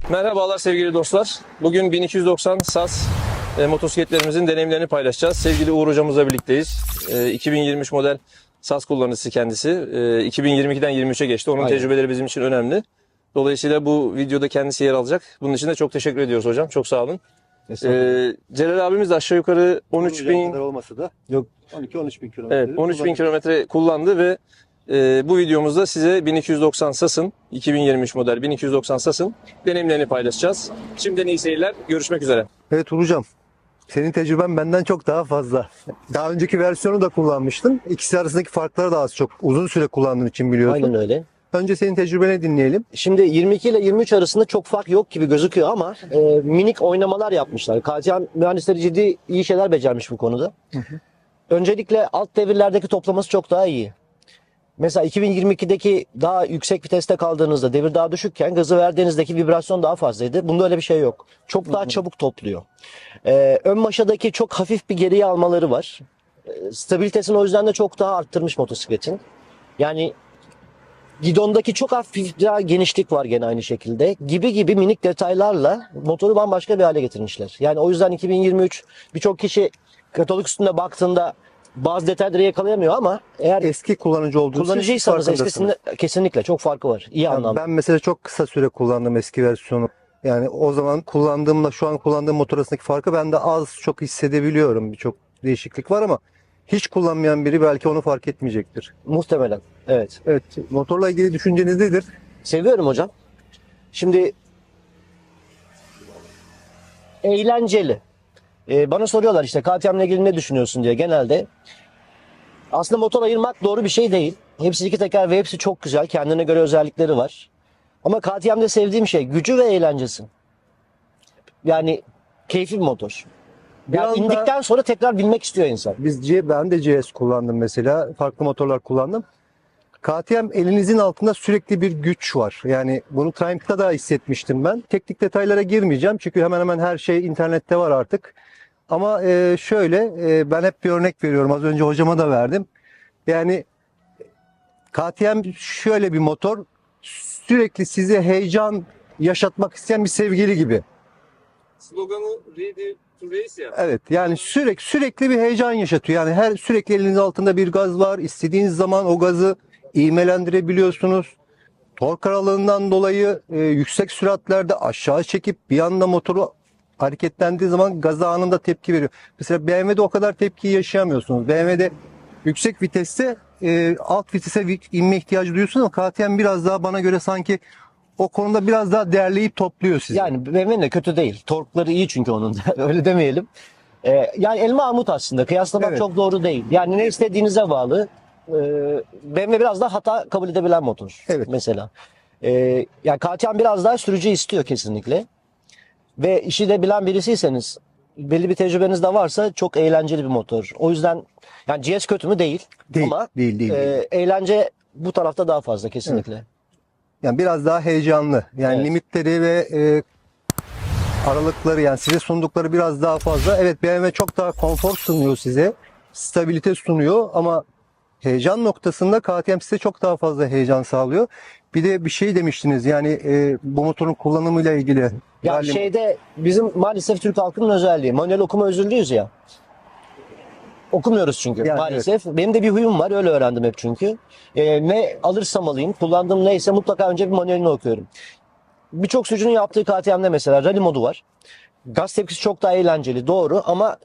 Merhabalar sevgili dostlar. Bugün 1290 SAS motosikletlerimizin deneyimlerini paylaşacağız. Sevgili Uğur hocamızla birlikteyiz. 2023 model SAS kullanıcısı kendisi. 2022'den 23'e geçti. Onun tecrübeleri bizim için önemli. Dolayısıyla bu videoda kendisi yer alacak. Bunun için de çok teşekkür ediyoruz hocam. Çok sağ olun. Celal abimiz de aşağı yukarı 13 bin olmasa da yok 12-13 bin kilometre. Evet, 13 bin kilometre kullandı ve bu videomuzda size 1290 SAS'ın 2023 model 1290 SAS'ın deneyimlerini paylaşacağız. Şimdiden iyi seyirler. Görüşmek üzere. Evet Uğur'cum, senin tecrüben benden çok daha fazla. Daha önceki versiyonu da kullanmıştın. İkisi arasındaki farkları da az çok uzun süre kullandığın için biliyorsun. Aynen öyle. Önce senin tecrübeni dinleyelim. Şimdi 22 ile 23 arasında çok fark yok gibi gözüküyor ama minik oynamalar yapmışlar. KTM mühendisleri ciddi iyi şeyler becermiş bu konuda. Öncelikle alt devirlerdeki toplaması çok daha iyi. Mesela 2022'deki daha yüksek viteste kaldığınızda devir daha düşükken gazı verdiğinizdeki vibrasyon daha fazlaydı. Bunda öyle bir şey yok. Çok daha çabuk topluyor. Ön maşadaki çok hafif bir geriye almaları var. Stabilitesini o yüzden de çok daha arttırmış motosikletin. Yani gidondaki çok hafif daha genişlik var gene aynı şekilde. Gibi minik detaylarla motoru bambaşka bir hale getirmişler. Yani o yüzden 2023 birçok kişi katalog üstünde baktığında bazı detayları yakalayamıyor ama eğer Eski kullanıcı olduğunuz kullanıcıysanız eskisinde kesinlikle çok farkı var. İyi anlamda. Ben mesela çok kısa süre kullandım eski versiyonu. Yani o zaman kullandığımla şu an kullandığım motor arasındaki farkı ben de az çok hissedebiliyorum. Birçok değişiklik var ama hiç kullanmayan biri belki onu fark etmeyecektir. Muhtemelen. Evet. Evet, motorla ilgili düşünceniz nedir? Seviyorum hocam. Şimdi eğlenceli. Bana soruyorlar işte KTM ile ilgili ne düşünüyorsun diye genelde. Aslında motor ayırmak doğru bir şey değil. Hepsi iki teker ve hepsi çok güzel. Kendine göre özellikleri var. Ama KTM'de sevdiğim şey gücü ve eğlencesi. Yani keyifli bir motor. Yani indikten sonra tekrar binmek istiyor insan. Ben de GS kullandım mesela. Farklı motorlar kullandım. KTM elinizin altında sürekli bir güç var. Yani bunu Triumph'ta da hissetmiştim ben. Teknik detaylara girmeyeceğim. Çünkü hemen hemen her şey internette var artık. Ama ben hep bir örnek veriyorum. Az önce hocama da verdim. Yani KTM şöyle bir motor. Sürekli size heyecan yaşatmak isteyen bir sevgili gibi. Sloganı Ready to Race ya. Evet, yani sürekli bir heyecan yaşatıyor. Yani sürekli eliniz altında bir gaz var. İstediğiniz zaman o gazı ivmelendirebiliyorsunuz. Tork aralığından dolayı yüksek süratlerde aşağı çekip bir anda motoru hareketlendiği zaman gaza anında tepki veriyor. Mesela BMW'de o kadar tepkiyi yaşayamıyorsunuz. BMW'de yüksek viteste alt vitese inme ihtiyacı duyuyorsunuz ama KTM biraz daha bana göre sanki o konuda biraz daha derleyip topluyor sizi. Yani BMW'nin de kötü değil. Torkları iyi çünkü onun da. Öyle demeyelim. Yani elma armut aslında. Kıyaslamak çok doğru değil. Yani ne istediğinize bağlı. BMW biraz daha hata kabul edebilen motor. Evet. Mesela. Yani KTM biraz daha sürücü istiyor kesinlikle. Ve işi de bilen birisiyseniz, belli bir tecrübeniz de varsa çok eğlenceli bir motor. O yüzden yani GS kötü mü? Değil. Değil, Ama değil. eğlence bu tarafta daha fazla kesinlikle. Evet. Yani biraz daha heyecanlı. Yani limitleri ve aralıkları, yani size sundukları biraz daha fazla. Evet, BMW çok daha konfor sunuyor size. Stabilite sunuyor ama heyecan noktasında KTM size çok daha fazla heyecan sağlıyor. Bir de bir şey demiştiniz yani bu motorun kullanımıyla ilgili. Ya bizim maalesef Türk halkının özelliği. Manuel okuma özürlüyüz ya. Okumuyoruz çünkü maalesef. Evet. Benim de bir huyum var, öyle öğrendim hep çünkü. Ne alırsam alayım, kullandığım neyse mutlaka önce bir manuelini okuyorum. Birçok sürücünün yaptığı KTM'de mesela rally modu var. Gaz tepkisi çok daha eğlenceli, doğru ama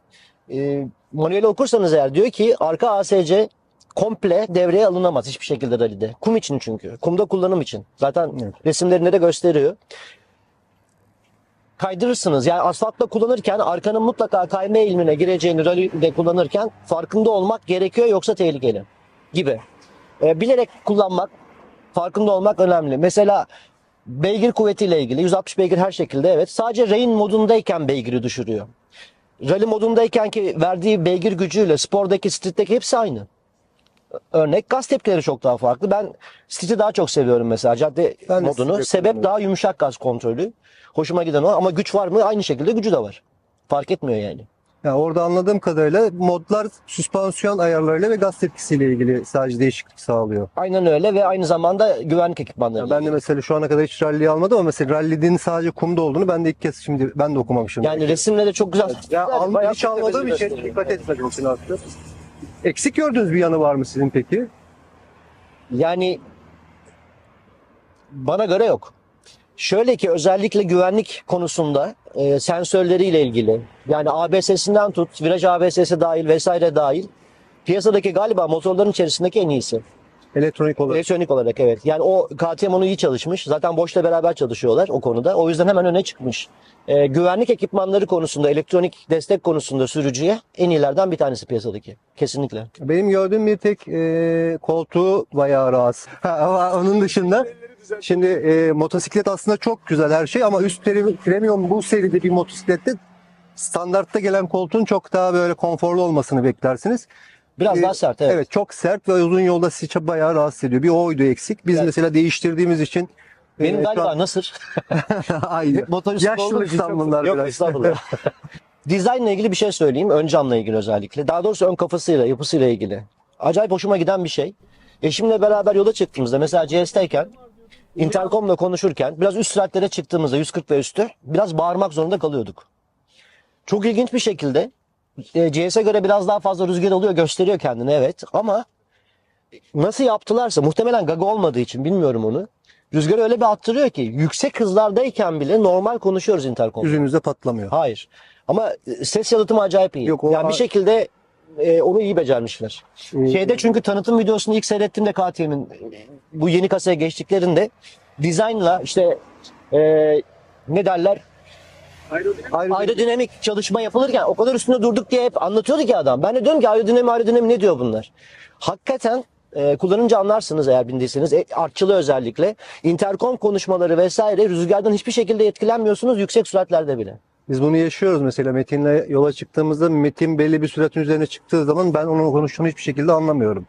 manueli okursanız eğer diyor ki arka ASC komple devreye alınamaz hiçbir şekilde rally'de. Kum için çünkü. Kumda kullanım için. Zaten resimlerinde de gösteriyor. Kaydırırsınız. Yani asfaltta kullanırken arkanın mutlaka kayma eğilimine gireceğini rally'de kullanırken farkında olmak gerekiyor yoksa tehlikeli gibi. Bilerek kullanmak, farkında olmak önemli. Mesela beygir kuvvetiyle ilgili 160 beygir her şekilde evet. Sadece rain modundayken beygiri düşürüyor. Rally modundayken ki verdiği beygir gücüyle spordaki, street'teki hepsi aynı. Örnek gaz tepkileri çok daha farklı. Ben street'i daha çok seviyorum mesela cadde modunu. Sebep daha yumuşak gaz kontrolü. Hoşuma giden o ama güç var mı? Aynı şekilde gücü de var. Fark etmiyor yani. Yani orada anladığım kadarıyla modlar süspansiyon ayarlarıyla ve gaz tepkisiyle ilgili sadece değişiklik sağlıyor. Aynen öyle ve aynı zamanda güvenlik ekipmanları. Yani ben de mesela şu ana kadar hiç rally'yi almadım ama mesela rally'nin sadece kumda olduğunu ben de ilk kez şimdi ben de okumamışım. Yani resimle de çok güzel. Ya Bayağı hiç almadığım için gösteriyor. dikkat etmedim için artık. Eksik gördüğünüz bir yanı var mı sizin peki? Yani bana göre yok. Şöyle ki özellikle güvenlik konusunda sensörleriyle ilgili yani ABS'sinden tut, viraj ABS'si dahil vesaire dahil piyasadaki galiba motorların içerisindeki en iyisi. Elektronik olarak. Elektronik olarak evet. Yani o KTM onu iyi çalışmış. Zaten Bosch'la beraber çalışıyorlar o konuda. O yüzden hemen öne çıkmış. Güvenlik ekipmanları konusunda, elektronik destek konusunda sürücüye en iyilerden bir tanesi piyasadaki. Kesinlikle. Benim gördüğüm bir tek koltuğu bayağı rahatsız. Ama onun dışında şimdi motosiklet aslında çok güzel her şey ama üst premium bu seride bir motosiklette standartta gelen koltuğun çok daha böyle konforlu olmasını beklersiniz. Biraz daha sert evet. Evet çok sert ve uzun yolda sizi bayağı rahatsız ediyor. Bir oydu eksik. Biz Evet. mesela değiştirdiğimiz için Benim şu galiba an- Nasır. Aynı. Motorist olduğum için Yaşlılıktan çok- bunlar Yok biraz. estağfurullah. Dizaynla ilgili bir şey söyleyeyim. Ön camla ilgili özellikle. Daha doğrusu ön kafasıyla, yapısıyla ilgili. Acayip hoşuma giden bir şey. Eşimle beraber yola çıktığımızda mesela GS'teyken interkomla konuşurken biraz üst süratlere çıktığımızda 140 ve üstü biraz bağırmak zorunda kalıyorduk. Çok ilginç bir şekilde GS'e göre biraz daha fazla rüzgar oluyor gösteriyor kendini evet ama nasıl yaptılarsa muhtemelen gaga olmadığı için bilmiyorum onu. Rüzgarı öyle bir attırıyor ki yüksek hızlardayken bile normal konuşuyoruz interkomda. Yüzünüzde patlamıyor. Hayır. Ama ses yalıtımı acayip iyi. Yok, o- yani bir şekilde onu iyi becermişler. Şeyde çünkü tanıtım videosunu ilk seyrettiğimde KTM'in bu yeni kasaya geçtiklerinde dizaynla işte ne derler aerodinamik çalışma yapılırken o kadar üstünde durduk diye hep anlatıyordu ki adam. Ben de diyorum ki aerodinamik ne diyor bunlar? Hakikaten kullanınca anlarsınız eğer bindiyseniz. Artçılı özellikle. Interkom konuşmaları vesaire rüzgardan hiçbir şekilde etkilenmiyorsunuz yüksek süratlerde bile. Biz bunu yaşıyoruz mesela Metin'le yola çıktığımızda Metin belli bir süratin üzerine çıktığı zaman ben onun konuştuğunu hiçbir şekilde anlamıyorum.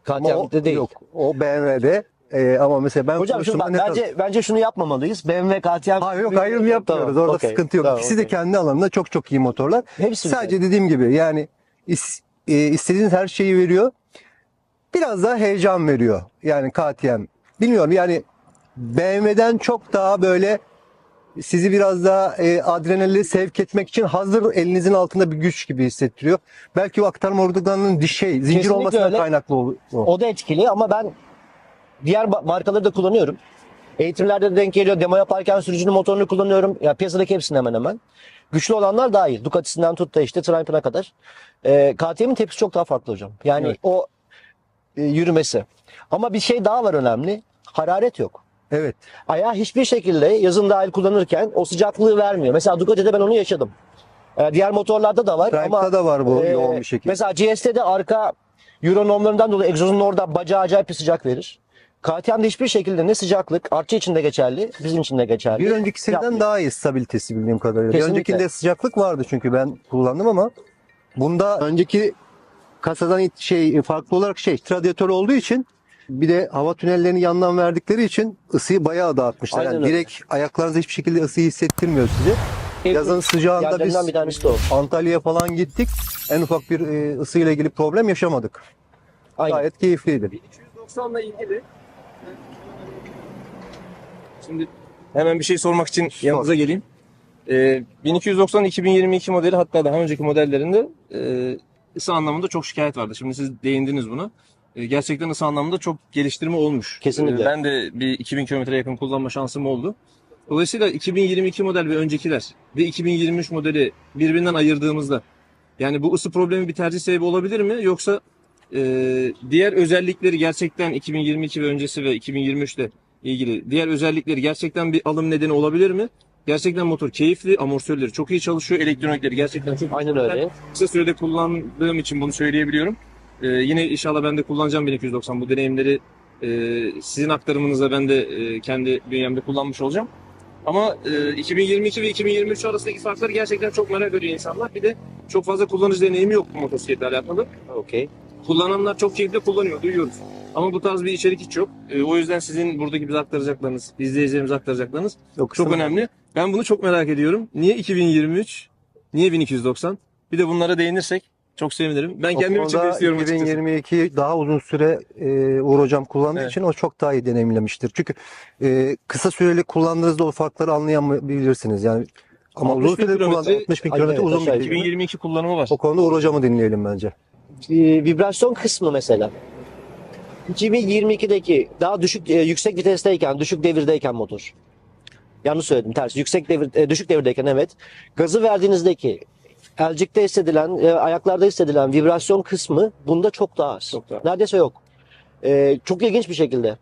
Ama o, KTM'de değil. yok. O BMW'de ama mesela ben Hocam şunu, konuştuğumda bence şunu yapmamalıyız. BMW, KTM... Hayır yok ayrım yapmıyoruz. Tamam, Orada okey. sıkıntı yok. Tamam, İkisi de okey. kendi alanında çok çok iyi motorlar. Hepsi Sadece dediğim gibi yani istediğiniz her şeyi veriyor. Biraz daha heyecan veriyor. Yani KTM. Bilmiyorum yani BMW'den çok daha böyle sizi biraz daha adrenali sevk etmek için hazır elinizin altında bir güç gibi hissettiriyor. Belki o aktarma organının zincir Kesinlikle olmasından öyle. kaynaklı o. O da etkili ama ben diğer markaları da kullanıyorum. Eğitimlerde de denk geliyor. Demo yaparken sürücünün motorunu kullanıyorum. Ya piyasadaki hepsini hemen hemen. Güçlü olanlar daha iyi. Ducati'sinden tut da işte Triumph'ına kadar. KTM'in tepkisi çok daha farklı hocam. Yani Evet. o yürümesi. Ama bir şey daha var önemli. Hararet yok. Evet. Ayağı hiçbir şekilde yazın dahil kullanırken o sıcaklığı vermiyor. Mesela Ducati'de ben onu yaşadım. Diğer motorlarda da var Triumph'ta ama da var bu yoğun bir şekilde. Mesela GS'de de arka Euro normlarından dolayı egzozun orada bacağı acayip bir sıcak verir. KTM'de hiçbir şekilde ne sıcaklık, artçı için de geçerli, bizim için de geçerli. Bir öncekisinden Yapmıyor. daha iyi stabilitesi bildiğim kadarıyla. Bir Kesinlikle. öncekinde sıcaklık vardı çünkü ben kullandım ama bunda önceki kasadan farklı olarak radyatör olduğu için bir de hava tünellerini yandan verdikleri için ısıyı bayağı dağıtmışlar. Aynen Yani öyle. direkt ayaklarınızda hiçbir şekilde ısıyı hissettirmiyor size. Yazın sıcağında biz Yerlerinden bir tanesi de o. Antalya'ya falan gittik. En ufak bir ısıyla ilgili problem yaşamadık. Aynen. Gayet keyifliydi. 290'la ilgili şimdi hemen bir şey sormak için yanınıza geleyim. 1290 2022 modeli hatta daha önceki modellerinde ısı anlamında çok şikayet vardı. Şimdi siz değindiniz buna. Gerçekten ısı anlamında çok geliştirme olmuş. Kesinlikle. Ben de bir 2000 kilometre yakın kullanma şansım oldu. Dolayısıyla 2022 model ve öncekiler ve 2023 modeli birbirinden ayırdığımızda yani bu ısı problemi bir tercih sebebi olabilir mi? Yoksa diğer özellikleri gerçekten 2022 ve öncesi ve 2023'te ilgili diğer özellikleri gerçekten bir alım nedeni olabilir mi? Gerçekten motor keyifli, amortisörleri çok iyi çalışıyor, elektronikleri gerçekten çok Aynen öyle. kısa sürede kullandığım için bunu söyleyebiliyorum. Yine inşallah ben de kullanacağım 1290 bu deneyimleri sizin aktarımınızla ben de kendi bünyemde kullanmış olacağım. Ama 2022 ve 2023 arasındaki farkları gerçekten çok merak ediyor insanlar. Bir de çok fazla kullanıcı deneyimi yok bu motosikletle alakalı. Okey. Kullananlar çok keyifle kullanıyor, duyuyoruz. Ama bu tarz bir içerik hiç yok. O yüzden sizin buradaki bize aktaracaklarınız, izleyicilerimize aktaracaklarınız çok önemli. Ben bunu çok merak ediyorum. Niye 2023? Niye 1290? Bir de bunlara değinirsek çok sevinirim. Ben O kendim için de konuda istiyorum açıkçası. 2022 daha uzun süre Uğur Hocam kullandığı Evet. için o çok daha iyi deneyimlemiştir. Çünkü kısa süreli kullandığınızda o farkları anlayamayabilirsiniz. Yani ama 60 uzun bin süreli kilometre, 60 bin kilometre evet, uzun aşağı bir yukarı. 2022 kullanımı var. O konuda Uğur Hocam'ı dinleyelim bence. Vibrasyon kısmı mesela. 2022'deki daha düşük yüksek vitesteyken, düşük devirdeyken motor. Yanlış söyledim, ters. Düşük devirdeyken evet. Gazı verdiğinizdeki elcikte hissedilen, ayaklarda hissedilen vibrasyon kısmı bunda çok daha az. Çok daha. Neredeyse yok. Çok ilginç bir şekilde.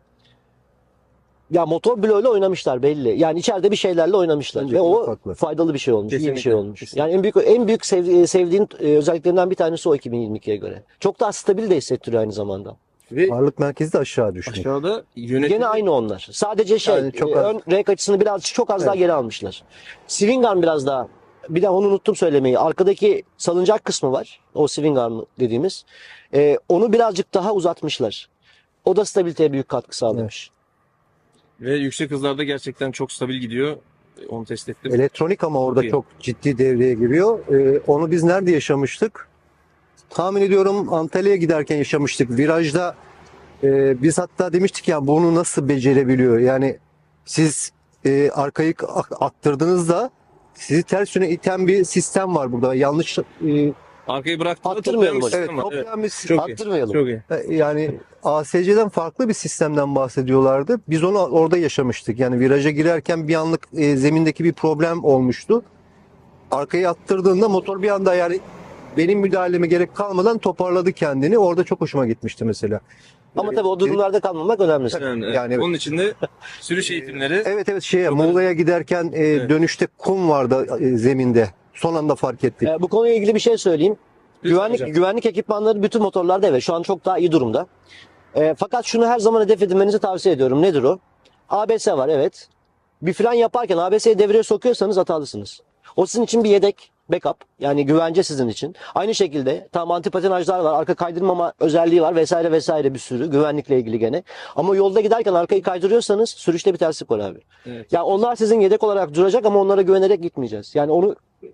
Ya motor bloğuyla oynamışlar belli. Yani içeride bir şeylerle oynamışlar Bence ve o farklı. faydalı bir şey olmuş, iyi bir Kesinlikle, şey olmuş. kesinlikle. Yani en büyük sevdiğin özelliklerinden bir tanesi o 2022'ye göre. Çok daha stabil de hissettiriyor aynı zamanda. Ve Ağırlık merkezi de aşağı düşmüş. aşağıda yönetim Gene aynı onlar. Sadece Yani çok az. ön rek açısını birazcık çok az daha geri almışlar. Swing arm biraz daha. Bir de onu unuttum söylemeyi. Arkadaki salıncak kısmı var. O swing arm dediğimiz. Onu birazcık daha uzatmışlar. O da stabiliteye büyük katkı sağlamış. ve yüksek hızlarda gerçekten çok stabil gidiyor. Onu test ettim. Elektronik ama orada iyi. çok ciddi devreye giriyor. Onu biz nerede yaşamıştık? Tahmin ediyorum Antalya'ya giderken yaşamıştık. Virajda biz hatta demiştik ya bunu nasıl becerebiliyor? Yani siz arkayı attırdığınızda sizi ters yöne iten bir sistem var burada. Yanlış Arkayı bıraktığında Attırmayalım toplayan bir hocam. sistem var. toplayan bir Çok iyi. Attırmayalım. Çok iyi. yani ASC'den farklı bir sistemden bahsediyorlardı. Biz onu orada yaşamıştık. Yani viraja girerken bir anlık zemindeki bir problem olmuştu. Arkaya attırdığında motor bir anda yani benim müdahaleme gerek kalmadan toparladı kendini. Orada çok hoşuma gitmişti mesela. Ama tabii o durumlarda kalmamak önemli. Yani evet. Onun için de sürüş eğitimleri Evet şeye Çok Muğla'ya giderken Evet. dönüşte kum vardı zeminde. Son anda fark ettik. Bu konuyla ilgili bir şey söyleyeyim. Lütfen hocam. Güvenlik ekipmanları bütün motorlarda evet şu an çok daha iyi durumda. Fakat şunu her zaman hedef edinmenizi tavsiye ediyorum. Nedir o? ABS var evet. Bir fren yaparken ABS'yi devreye sokuyorsanız hatalısınız. O sizin için bir yedek, backup. Yani güvence sizin için. Aynı şekilde tam antipatinajlar var, arka kaydırmama özelliği var vesaire vesaire bir sürü güvenlikle ilgili gene. Ama yolda giderken arkayı kaydırıyorsanız sürüşte bir terslik var abi. Evet. Ya onlar sizin yedek olarak duracak ama onlara güvenerek gitmeyeceğiz. Yani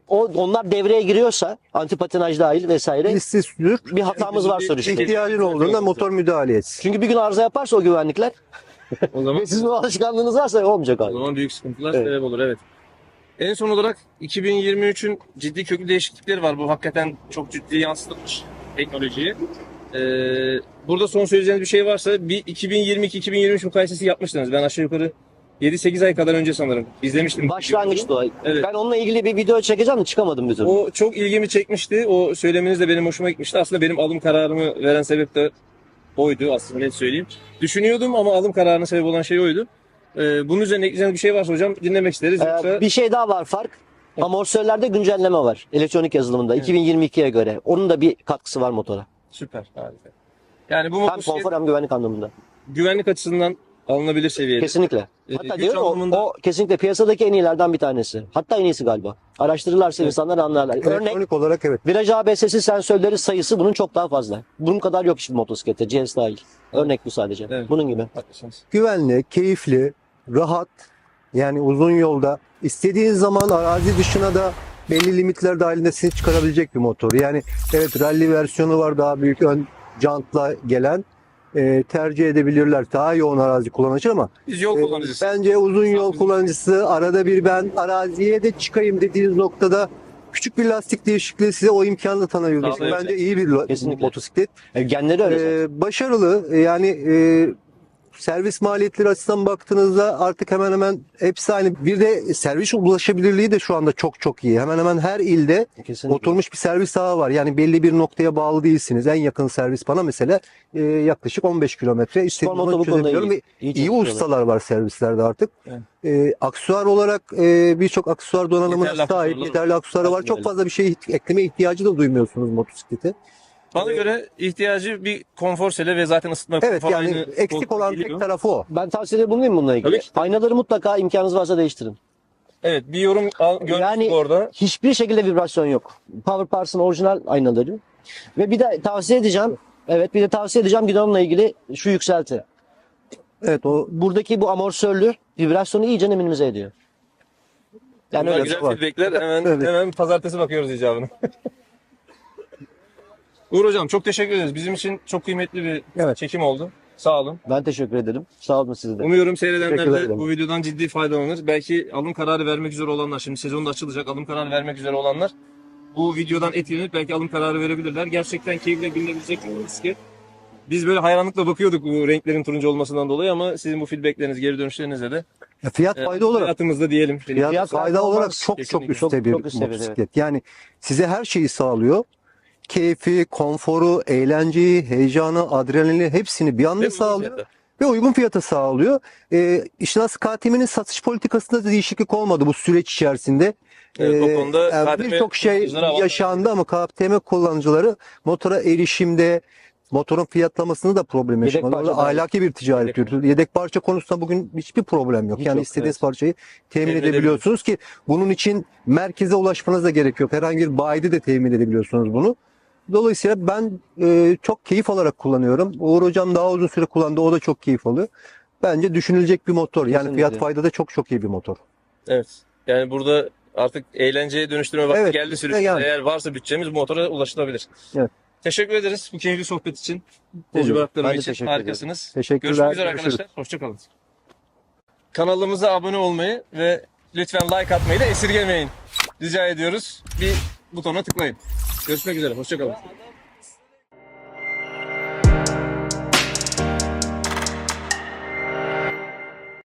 onlar devreye giriyorsa antipatinaj dahil vesaire Listsiz sür. bir hatamız var sürüşte. İhtiyacın olduğunda motor müdahale etsin. Çünkü bir gün arıza yaparsa o güvenlikler o zaman ve sizin o alışkanlığınız varsa olmayacak o abi. zaman büyük sıkıntılar Evet. sebep olur, evet. En son olarak 2023'ün ciddi köklü değişiklikleri var. Bu hakikaten çok ciddi yansıtılmış teknolojiyi. Burada son söyleyeceğiniz bir şey varsa bir 2022-2023 mukayesesi yapmıştınız. Ben aşağı yukarı 7-8 ay kadar önce sanırım izlemiştim. Başlangıçta o. Evet. Ben onunla ilgili bir video çekeceğim de çıkamadım bir türlü. O çok ilgimi çekmişti. O söylemeniz de benim hoşuma gitmişti. Aslında benim alım kararımı veren sebep de oydu aslında, net söyleyeyim. Düşünüyordum ama alım kararına sebep olan şey oydu. Bunun üzerine ekleyeceğiniz bir şey varsa hocam dinlemek isteriz. Yoksa Bir şey daha var fark. Amortisörlerde güncelleme var elektronik yazılımında 2022'ye göre. Onun da bir katkısı var motora. süper, harika. Yani bu Hem motosiklet konfor hem güvenlik anlamında. güvenlik açısından alınabilir seviyede. Kesinlikle. Güç Hatta diyorum anlamında- o kesinlikle piyasadaki en iyilerden bir tanesi. Hatta en iyisi galiba. Araştırırlarsa insanlar anlarlar. Örnek Elektronik olarak evet. viraj ABS'si sensörleri sayısı bunun çok daha fazla. Bunun kadar yok hiçbir motosiklette. GS dahil. Örnek bu sadece. Evet. Bunun gibi. Haklısınız. Güvenli, keyifli, rahat. Yani uzun yolda istediğin zaman arazi dışına da belli limitler dahilinde seni çıkarabilecek bir motor. Yani evet rally versiyonu var daha büyük ön jantla gelen. Tercih edebilirler. Daha yoğun arazi kullanıcı ama Biz yol kullanıcısı. bence uzun yol kullanıcısı arada bir ben araziye de çıkayım dediğiniz noktada küçük bir lastik değişikliği size o imkanı tanıyor. Sağlayacak. Bence iyi bir Kesinlikle. motosiklet. Genleri öyle zaten. Başarılı yani servis maliyetleri açısından baktığınızda artık hemen hemen hepsi aynı. Bir de servis ulaşabilirliği de şu anda çok iyi. Hemen hemen her ilde Kesinlikle. oturmuş bir servis ağı var. Yani belli bir noktaya bağlı değilsiniz. En yakın servis bana mesela yaklaşık 15 kilometre. İstediğiniz Moto zaman bu konuda çözebiliyorum. iyi. Ve İyi İyi çalışıyorlar. ustalar var servislerde artık. Evet. Aksesuar olarak birçok aksesuar donanımına Yeterli sahip. aksesuarlar Yeterli aksesuarı var. Aynen Çok öyle. fazla bir şey ekleme ihtiyacı da duymuyorsunuz motosiklete. Bana göre ihtiyacı bir konfor sele ve zaten ısıtma Evet konfor yani aynı eksik koltukta olan geliyor. tek tarafı o. Ben tavsiyede bulunayım bununla ilgili. Tabii ki. Aynaları mutlaka imkanınız varsa değiştirin. Evet, bir yorum görmüştük Yani orada. hiçbir şekilde vibrasyon yok. Power Pars'ın orijinal aynaları. Ve bir de tavsiye edeceğim. Evet bir de tavsiye edeceğim gidonla ilgili şu yükselti. Evet o Buradaki bu amortisörlü vibrasyonu iyice minimize ediyor. Yani Bunlar öyle güzel var. feedbackler. Evet. Hemen pazartesi bakıyoruz icabına. Uğur Hocam çok teşekkür ederiz. Bizim için çok kıymetli bir Evet. çekim oldu. Sağ olun. ben teşekkür ederim. Sağ olun siz de. Umuyorum seyredenler Teşekkür de ederim. bu videodan ciddi faydalanır. Belki alım kararı vermek üzere olanlar, şimdi sezon da açılacak, alım kararı vermek üzere olanlar bu videodan etkilenip belki alım kararı verebilirler. Gerçekten keyifle binilebilecek bir bisiklet. Biz böyle hayranlıkla bakıyorduk bu renklerin turuncu olmasından dolayı ama sizin bu feedbackleriniz, geri dönüşlerinizle de Fiyat fayda olarak hayatımızda diyelim. fiyat fayda olarak çok Kesinlikle. üstte bir çok üst seviyede, motosiklet. Yani size her şeyi sağlıyor. Keyfi, konforu, eğlenceyi, heyecanı, adrenalini hepsini bir anda Ve uygun sağlıyor. fiyata. Ve uygun fiyata sağlıyor. İşte KTM'nin satış politikasında da değişiklik olmadı bu süreç içerisinde. Evet, o konuda KTM birçok şey kullanıcılara avantaj yaşandı ama KTM kullanıcıları motora erişimde, motorun fiyatlamasını da problem Yedek yaşamadı. parça Orada dahil. ahlaki bir ticaret yürütüldü. Yedek parça konusunda bugün hiçbir problem yok. Hiç Yani yok, istediğiniz evet. parçayı temin Temin edebiliyorsunuz ki bunun için merkeze ulaşmanız da gerek yok. Herhangi bir bayide de temin edebiliyorsunuz bunu. Dolayısıyla ben çok keyif alarak kullanıyorum. Uğur Hocam daha uzun süre kullandı. O da çok keyif alıyor. Bence düşünülecek bir motor. Yani Kesinlikle. fiyat fayda da çok iyi bir motor. Evet. Yani burada artık eğlenceye dönüştürme vakti Evet, geldi sürücü. yani. Eğer varsa bütçemiz bu motora ulaşılabilir. Evet. Teşekkür ederiz bu keyifli sohbet için. Buyurun. Tecrübe Ben aktarımı de için teşekkür harikasınız. Teşekkürler. Görüşmek üzere Görüşürüz. arkadaşlar. Hoşçakalın. Kanalımıza abone olmayı ve lütfen like atmayı da esirgemeyin. Rica ediyoruz. Bir butona tıklayın. Görüşmek üzere. Hoşçakalın.